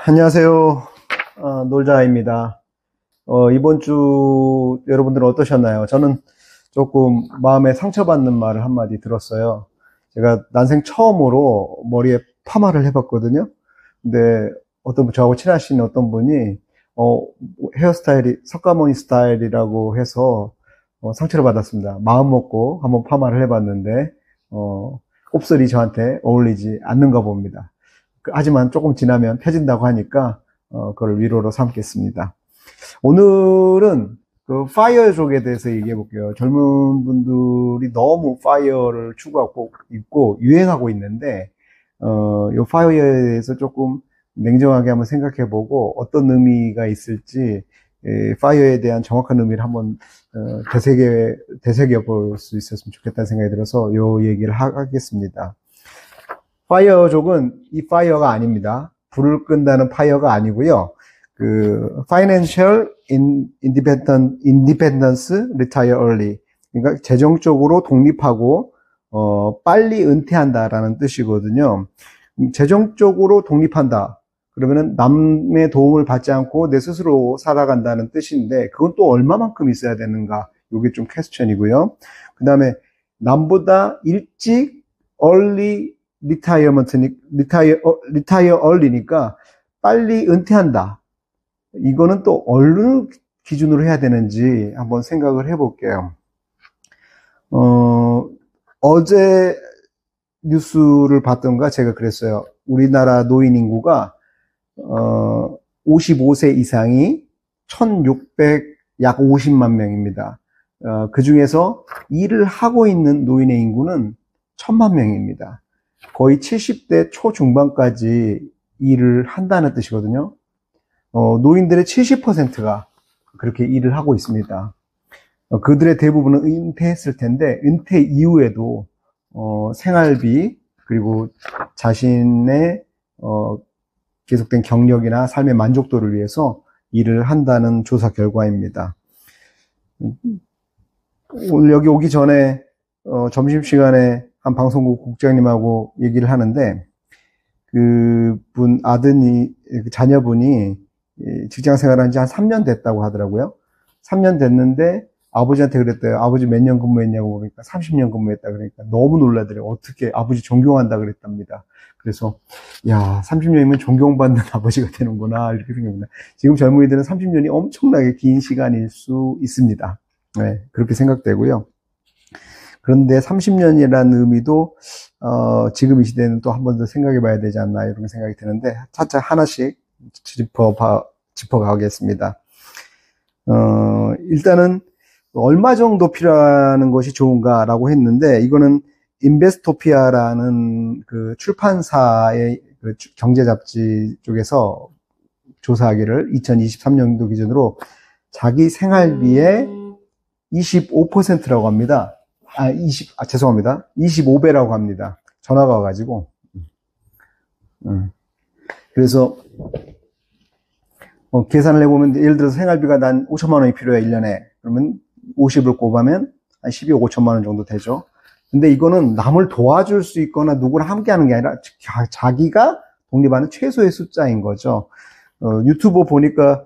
안녕하세요. 놀자입니다. 이번 주 여러분들은 어떠셨나요? 저는 조금 마음에 상처받는 말을 한마디 들었어요. 제가 난생 처음으로 머리에 파마를 해봤거든요. 근데 저하고 친하신 어떤 분이, 헤어스타일이 석가모니 스타일이라고 해서, 상처를 받았습니다. 마음 먹고 한번 파마를 해봤는데, 곱슬이 저한테 어울리지 않는가 봅니다. 하지만 조금 지나면 펴진다고 하니까 그걸 위로로 삼겠습니다. 오늘은 그 파이어족에 대해서 얘기해 볼게요. 젊은 분들이 너무 파이어를 추구하고 있고 유행하고 있는데 이 파이어에 대해서 조금 냉정하게 한번 생각해 보고 어떤 의미가 있을지 파이어에 대한 정확한 의미를 한번 되새겨 볼 수 있었으면 좋겠다는 생각이 들어서 이 얘기를 하겠습니다. 파이어족은 이 파이어가 아닙니다. 불을 끈다는 파이어가 아니고요. 그 Financial Independence Retire Early. 그러니까 재정적으로 독립하고 빨리 은퇴한다라는 뜻이거든요. 재정적으로 독립한다. 그러면은 남의 도움을 받지 않고 내 스스로 살아간다는 뜻인데 그건 또 얼마만큼 있어야 되는가? 이게 좀 퀘스천이고요. 그 다음에 남보다 일찍 early retire early니까 빨리 은퇴한다. 이거는 또 어느 기준으로 해야 되는지 한번 생각을 해볼게요. 어제 뉴스를 봤던가 제가 그랬어요. 우리나라 노인 인구가 55세 이상이 1600약 50만 명입니다. 그 중에서 일을 하고 있는 노인의 인구는 1000만 명입니다. 거의 70대 초중반까지 일을 한다는 뜻이거든요. 노인들의 70%가 그렇게 일을 하고 있습니다. 그들의 대부분은 은퇴했을 텐데 은퇴 이후에도 생활비 그리고 자신의 계속된 경력이나 삶의 만족도를 위해서 일을 한다는 조사 결과입니다. 오늘 여기 오기 전에 점심시간에 한 방송국 국장님하고 얘기를 하는데 그분 자녀분이 직장 생활한 지 한 3년 됐다고 하더라고요. 3년 됐는데 아버지한테 그랬대요. 아버지 몇 년 근무했냐고 그러니까 30년 근무했다 그러니까 너무 놀라더래요. 어떻게 아버지 존경한다 그랬답니다. 그래서 야 30년이면 존경받는 아버지가 되는구나 이렇게 생각합니다. 지금 젊은이들은 30년이 엄청나게 긴 시간일 수 있습니다. 네, 그렇게 생각되고요. 그런데 30년이라는 의미도 지금 이 시대는 또 한 번 더 생각해 봐야 되지 않나 이런 생각이 드는데 차차 하나씩 짚어가겠습니다. 일단은 얼마 정도 필요한 것이 좋은가라고 했는데 이거는 인베스토피아라는 그 출판사의 그 경제 잡지 쪽에서 조사하기를 2023년도 기준으로 자기 생활비의 25%라고 합니다. 죄송합니다. 25배라고 합니다. 전화가 와가지고. 그래서, 계산을 해보면, 예를 들어서 생활비가 난 5천만 원이 필요해, 1년에. 그러면 50을 꼽으면 한 12억 5천만 원 정도 되죠. 근데 이거는 남을 도와줄 수 있거나 누구랑 함께 하는 게 아니라 자기가 독립하는 최소의 숫자인 거죠. 유튜브 보니까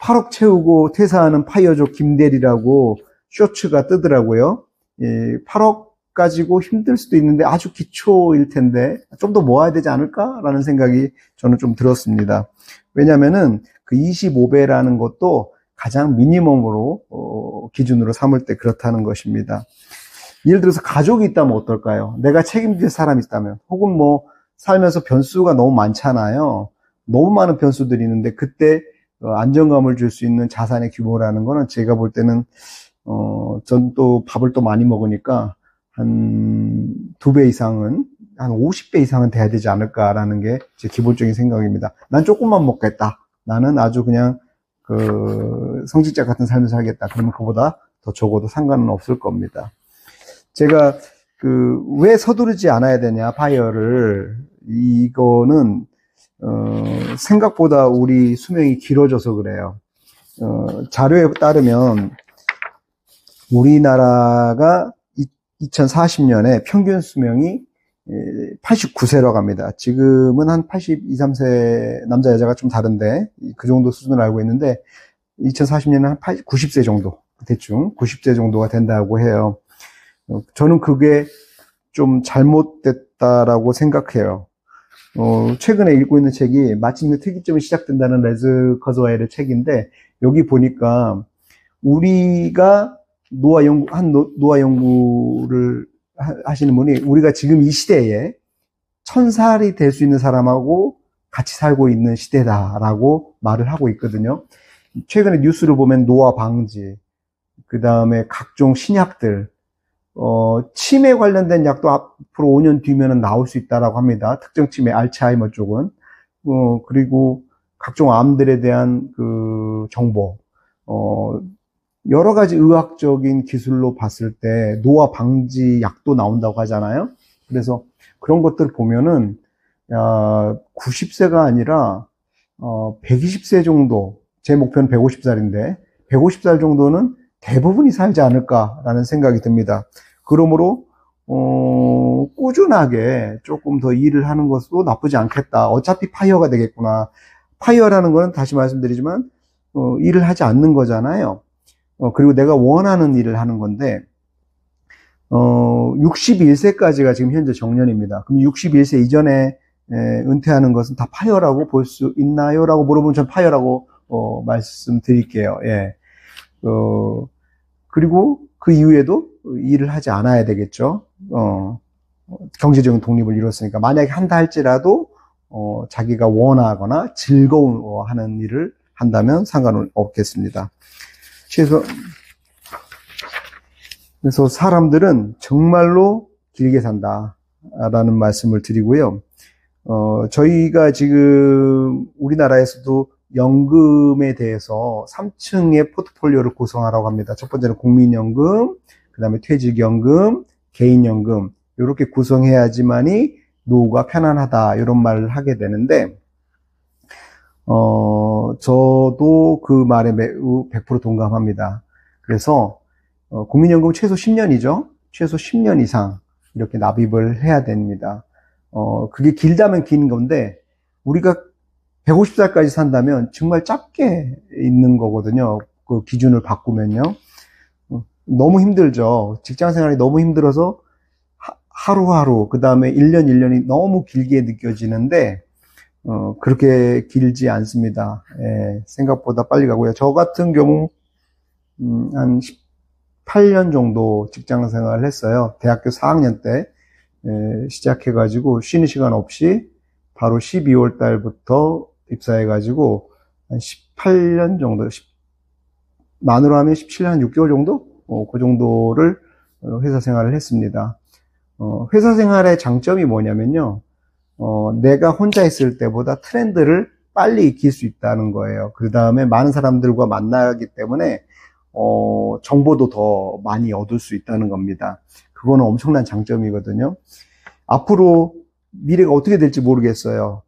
8억 채우고 퇴사하는 파이어족 김대리라고 쇼츠가 뜨더라고요. 8억 가지고 힘들 수도 있는데 아주 기초일 텐데 좀 더 모아야 되지 않을까라는 생각이 저는 좀 들었습니다. 왜냐면은 그 25배라는 것도 가장 미니멈으로 기준으로 삼을 때 그렇다는 것입니다. 예를 들어서 가족이 있다면 어떨까요? 내가 책임질 사람이 있다면 혹은 뭐 살면서 변수가 너무 많잖아요. 너무 많은 변수들이 있는데 그때 안정감을 줄 수 있는 자산의 규모라는 거는 제가 볼 때는 전 또 밥을 또 많이 먹으니까 한 2배 이상은, 한 50배 이상은 돼야 되지 않을까라는 게 제 기본적인 생각입니다. 난 조금만 먹겠다. 나는 아주 그냥 성직자 같은 삶을 살겠다. 그러면 그보다 더 적어도 상관은 없을 겁니다. 제가 왜 서두르지 않아야 되냐, 파이어를. 이거는, 생각보다 우리 수명이 길어져서 그래요. 자료에 따르면 우리나라가 2040년에 평균 수명이 89세라고 합니다. 지금은 한 82, 3세 남자 여자가 좀 다른데 그 정도 수준을 알고 있는데 2040년에는 한 90세 정도 대충 90세 정도가 된다고 해요. 저는 그게 좀 잘못됐다라고 생각해요. 최근에 읽고 있는 책이 마침내 특이점이 시작된다는 레즈 커즈와일의 책인데 여기 보니까 우리가 노화 연구를 하시는 분이 우리가 지금 이 시대에 1000살이 될 수 있는 사람하고 같이 살고 있는 시대다라고 말을 하고 있거든요. 최근에 뉴스를 보면 노화 방지, 그 다음에 각종 신약들, 치매 관련된 약도 앞으로 5년 뒤면은 나올 수 있다라고 합니다. 특정 치매, 알츠하이머 쪽은. 그리고 각종 암들에 대한 그 정보, 여러 가지 의학적인 기술로 봤을 때 노화 방지 약도 나온다고 하잖아요. 그래서 그런 것들 보면은 90세가 아니라 120세 정도, 제 목표는 150살인데 150살 정도는 대부분이 살지 않을까라는 생각이 듭니다. 그러므로 꾸준하게 조금 더 일을 하는 것도 나쁘지 않겠다. 어차피 파이어가 되겠구나. 파이어라는 거는 다시 말씀드리지만 일을 하지 않는 거잖아요. 그리고 내가 원하는 일을 하는 건데 61세까지가 지금 현재 정년입니다. 그럼 61세 이전에 은퇴하는 것은 다 파이어라고 볼 수 있나요? 라고 물어보면 전 파이어라고 말씀드릴게요. 예. 그리고 그 이후에도 일을 하지 않아야 되겠죠. 경제적인 독립을 이뤘으니까. 만약에 한다 할지라도 자기가 원하거나 즐거워하는 일을 한다면 상관은 없겠습니다. 그래서 사람들은 정말로 길게 산다라는 말씀을 드리고요. 저희가 지금 우리나라에서도 연금에 대해서 3층의 포트폴리오를 구성하라고 합니다. 첫 번째는 국민연금, 그 다음에 퇴직연금, 개인연금 이렇게 구성해야지만이 노후가 편안하다 이런 말을 하게 되는데 저도 그 말에 매우 100% 동감합니다. 그래서 국민연금 최소 10년이죠. 최소 10년 이상 이렇게 납입을 해야 됩니다. 그게 길다면 긴 건데 우리가 150살까지 산다면 정말 짧게 있는 거거든요. 그 기준을 바꾸면요. 너무 힘들죠. 직장 생활이 너무 힘들어서 하루하루, 그 다음에 1년 1년이 너무 길게 느껴지는데 그렇게 길지 않습니다. 예, 생각보다 빨리 가고요. 저 같은 경우 한 18년 정도 직장 생활을 했어요. 대학교 4학년 때 시작해가지고 쉬는 시간 없이 바로 12월 달부터 입사해가지고 한 18년 정도, 만으로 하면 17년 6개월 정도? 그 정도를 회사 생활을 했습니다. 회사 생활의 장점이 뭐냐면요. 내가 혼자 있을 때보다 트렌드를 빨리 익힐 수 있다는 거예요. 그 다음에 많은 사람들과 만나기 때문에 정보도 더 많이 얻을 수 있다는 겁니다. 그거는 엄청난 장점이거든요. 앞으로 미래가 어떻게 될지 모르겠어요.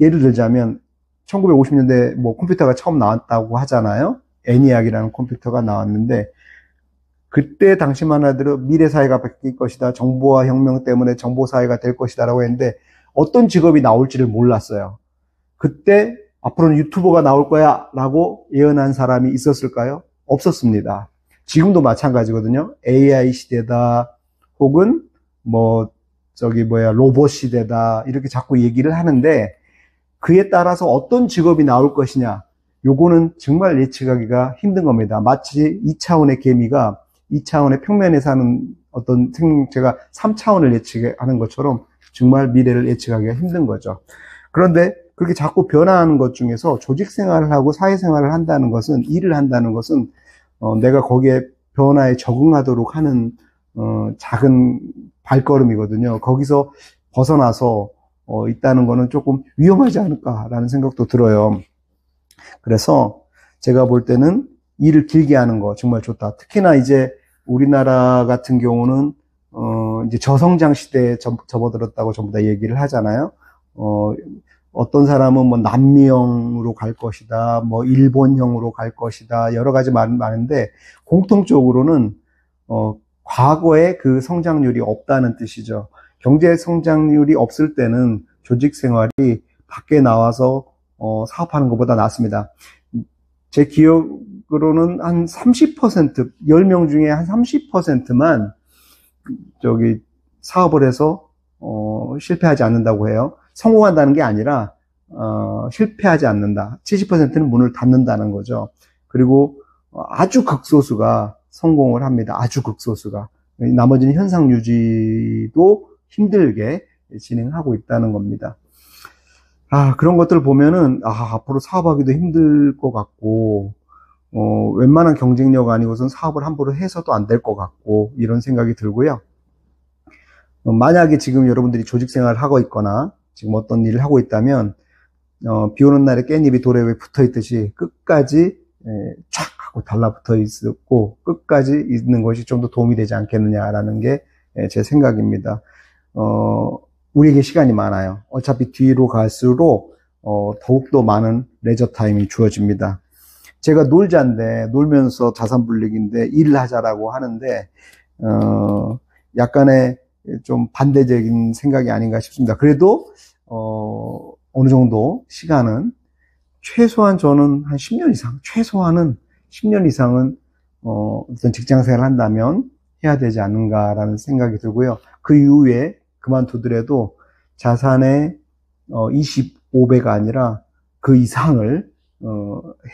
예를 들자면 1950년대 뭐 컴퓨터가 처음 나왔다고 하잖아요. ENIAC이라는 컴퓨터가 나왔는데 그때 당시만 하더라도 미래 사회가 바뀔 것이다. 정보화 혁명 때문에 정보 사회가 될 것이다 라고 했는데 어떤 직업이 나올지를 몰랐어요. 그때 앞으로는 유튜버가 나올 거야 라고 예언한 사람이 있었을까요? 없었습니다. 지금도 마찬가지거든요. AI 시대다 혹은 로봇 시대다 이렇게 자꾸 얘기를 하는데 그에 따라서 어떤 직업이 나올 것이냐 요거는 정말 예측하기가 힘든 겁니다. 마치 2차원의 개미가 2차원의 평면에 사는 어떤 생명체가 3차원을 예측하는 것처럼 정말 미래를 예측하기가 힘든 거죠. 그런데 그렇게 자꾸 변화하는 것 중에서 조직 생활을 하고 사회 생활을 한다는 것은, 일을 한다는 것은 내가 거기에 변화에 적응하도록 하는 작은 발걸음이거든요. 거기서 벗어나서 있다는 거는 조금 위험하지 않을까라는 생각도 들어요. 그래서 제가 볼 때는 일을 길게 하는 거 정말 좋다. 특히나 이제 우리나라 같은 경우는 이제 저성장 시대에 접어들었다고 전부 다 얘기를 하잖아요. 어떤 사람은 뭐 남미형으로 갈 것이다, 뭐 일본형으로 갈 것이다, 여러 가지 말은 많은데 공통적으로는 과거에 그 성장률이 없다는 뜻이죠. 경제 성장률이 없을 때는 조직 생활이 밖에 나와서 사업하는 것보다 낫습니다. 제 기억으로는 한 30%, 10명 중에 한 30%만 사업을 해서 실패하지 않는다고 해요. 성공한다는 게 아니라 실패하지 않는다. 70%는 문을 닫는다는 거죠. 그리고 아주 극소수가 성공을 합니다. 아주 극소수가. 나머지는 현상 유지도 힘들게 진행하고 있다는 겁니다. 그런 것들을 보면은, 앞으로 사업하기도 힘들 것 같고, 웬만한 경쟁력 아니고선 사업을 함부로 해서도 안 될 것 같고, 이런 생각이 들고요. 만약에 지금 여러분들이 조직 생활을 하고 있거나, 지금 어떤 일을 하고 있다면, 비 오는 날에 깻잎이 돌에 왜 붙어 있듯이 끝까지 쫙 하고 달라붙어 있고 끝까지 있는 것이 좀 더 도움이 되지 않겠느냐라는 게 제 생각입니다. 우리에게 시간이 많아요. 어차피 뒤로 갈수록 더욱더 많은 레저 타임이 주어집니다. 제가 놀자인데 놀면서 자산 불리기인데 일을 하자라고 하는데 약간의 좀 반대적인 생각이 아닌가 싶습니다. 그래도 어느 정도 시간은 최소한 저는 한 10년 이상, 최소한은 10년 이상은 어떤 직장 생활을 한다면 해야 되지 않는가라는 생각이 들고요. 그 이후에 그만두더라도 자산의 25배가 아니라 그 이상을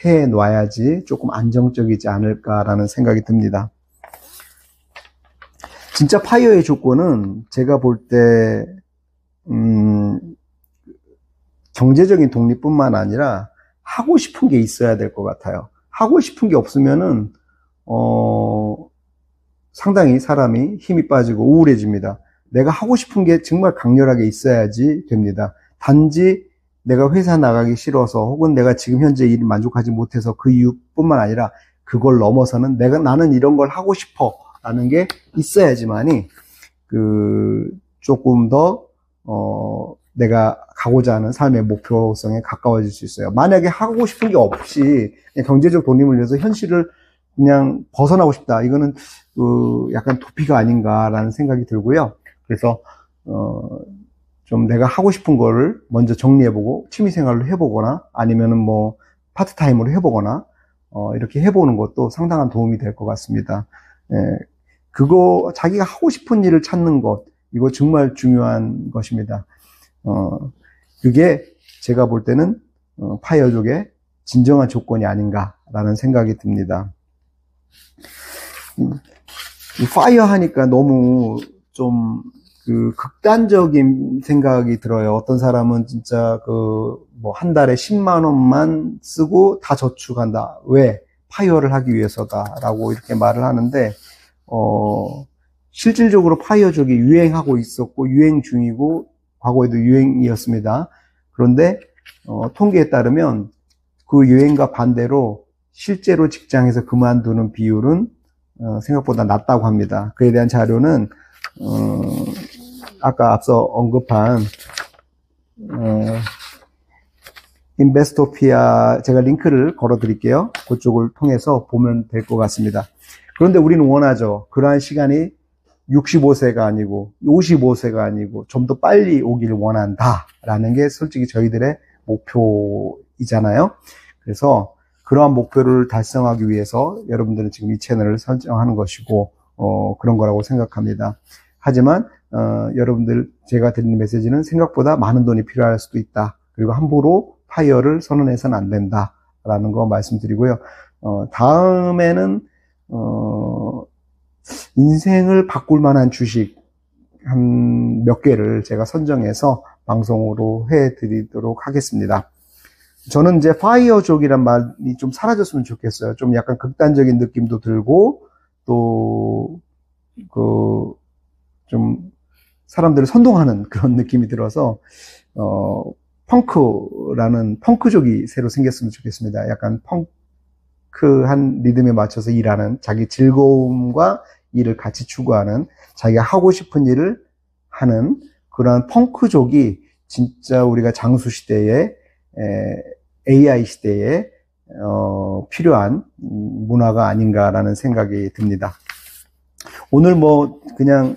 해 놔야지 조금 안정적이지 않을까라는 생각이 듭니다. 진짜 파이어의 조건은 제가 볼 때 경제적인 독립뿐만 아니라 하고 싶은 게 있어야 될 것 같아요. 하고 싶은 게 없으면은 상당히 사람이 힘이 빠지고 우울해집니다. 내가 하고 싶은 게 정말 강렬하게 있어야지 됩니다. 단지 내가 회사 나가기 싫어서 혹은 내가 지금 현재 일을 만족하지 못해서 그 이유뿐만 아니라 그걸 넘어서는 나는 이런 걸 하고 싶어 라는 게 있어야지만이 조금 더 내가 가고자 하는 삶의 목표성에 가까워질 수 있어요. 만약에 하고 싶은 게 없이 그냥 경제적 독립을 위해서 현실을 그냥 벗어나고 싶다. 이거는 약간 도피가 아닌가라는 생각이 들고요. 그래서 좀 내가 하고 싶은 거를 먼저 정리해보고 취미생활로 해보거나 아니면은 뭐 파트타임으로 해보거나 이렇게 해보는 것도 상당한 도움이 될 것 같습니다. 자기가 하고 싶은 일을 찾는 것, 이거 정말 중요한 것입니다. 그게 제가 볼 때는 파이어족의 진정한 조건이 아닌가라는 생각이 듭니다. 파이어 하니까 너무 좀 극단적인 생각이 들어요. 어떤 사람은 진짜 한 달에 10만 원만 쓰고 다 저축한다. 왜? 파이어를 하기 위해서다라고 이렇게 말을 하는데 실질적으로 파이어족이 유행하고 있었고 유행 중이고 과거에도 유행이었습니다. 그런데 통계에 따르면 그 유행과 반대로 실제로 직장에서 그만두는 비율은 생각보다 낮다고 합니다. 그에 대한 자료는 아까 앞서 언급한 인베스토피아 제가 링크를 걸어 드릴게요. 그쪽을 통해서 보면 될 것 같습니다. 그런데 우리는 원하죠. 그러한 시간이 65세가 아니고 55세가 아니고 좀 더 빨리 오기를 원한다라는 게 솔직히 저희들의 목표이잖아요. 그래서 그러한 목표를 달성하기 위해서 여러분들은 지금 이 채널을 설정하는 것이고 그런 거라고 생각합니다. 하지만 여러분들 제가 드리는 메시지는 생각보다 많은 돈이 필요할 수도 있다. 그리고 함부로 파이어를 선언해서는 안 된다라는 거 말씀드리고요. 다음에는 인생을 바꿀 만한 주식 한 몇 개를 제가 선정해서 방송으로 해드리도록 하겠습니다. 저는 이제 파이어족이란 말이 좀 사라졌으면 좋겠어요. 좀 약간 극단적인 느낌도 들고 또 좀 사람들을 선동하는 그런 느낌이 들어서 펑크족이 새로 생겼으면 좋겠습니다. 약간 펑크한 리듬에 맞춰서 일하는 자기 즐거움과 일을 같이 추구하는 자기가 하고 싶은 일을 하는 그런 펑크족이 진짜 우리가 장수 시대에 AI 시대에 필요한 문화가 아닌가라는 생각이 듭니다. 오늘 그냥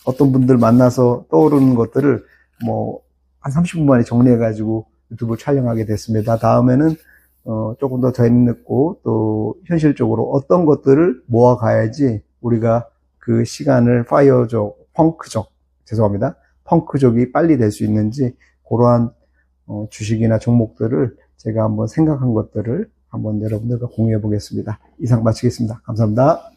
어떤 분들 만나서 떠오르는 것들을 뭐 한 30분 만에 정리해가지고 유튜브 촬영하게 됐습니다. 다음에는 조금 더 재밌고 또 현실적으로 어떤 것들을 모아가야지 우리가 그 시간을 펑크족이 빨리 될 수 있는지 그러한 주식이나 종목들을 제가 한번 생각한 것들을 한번 여러분들과 공유해 보겠습니다. 이상 마치겠습니다. 감사합니다.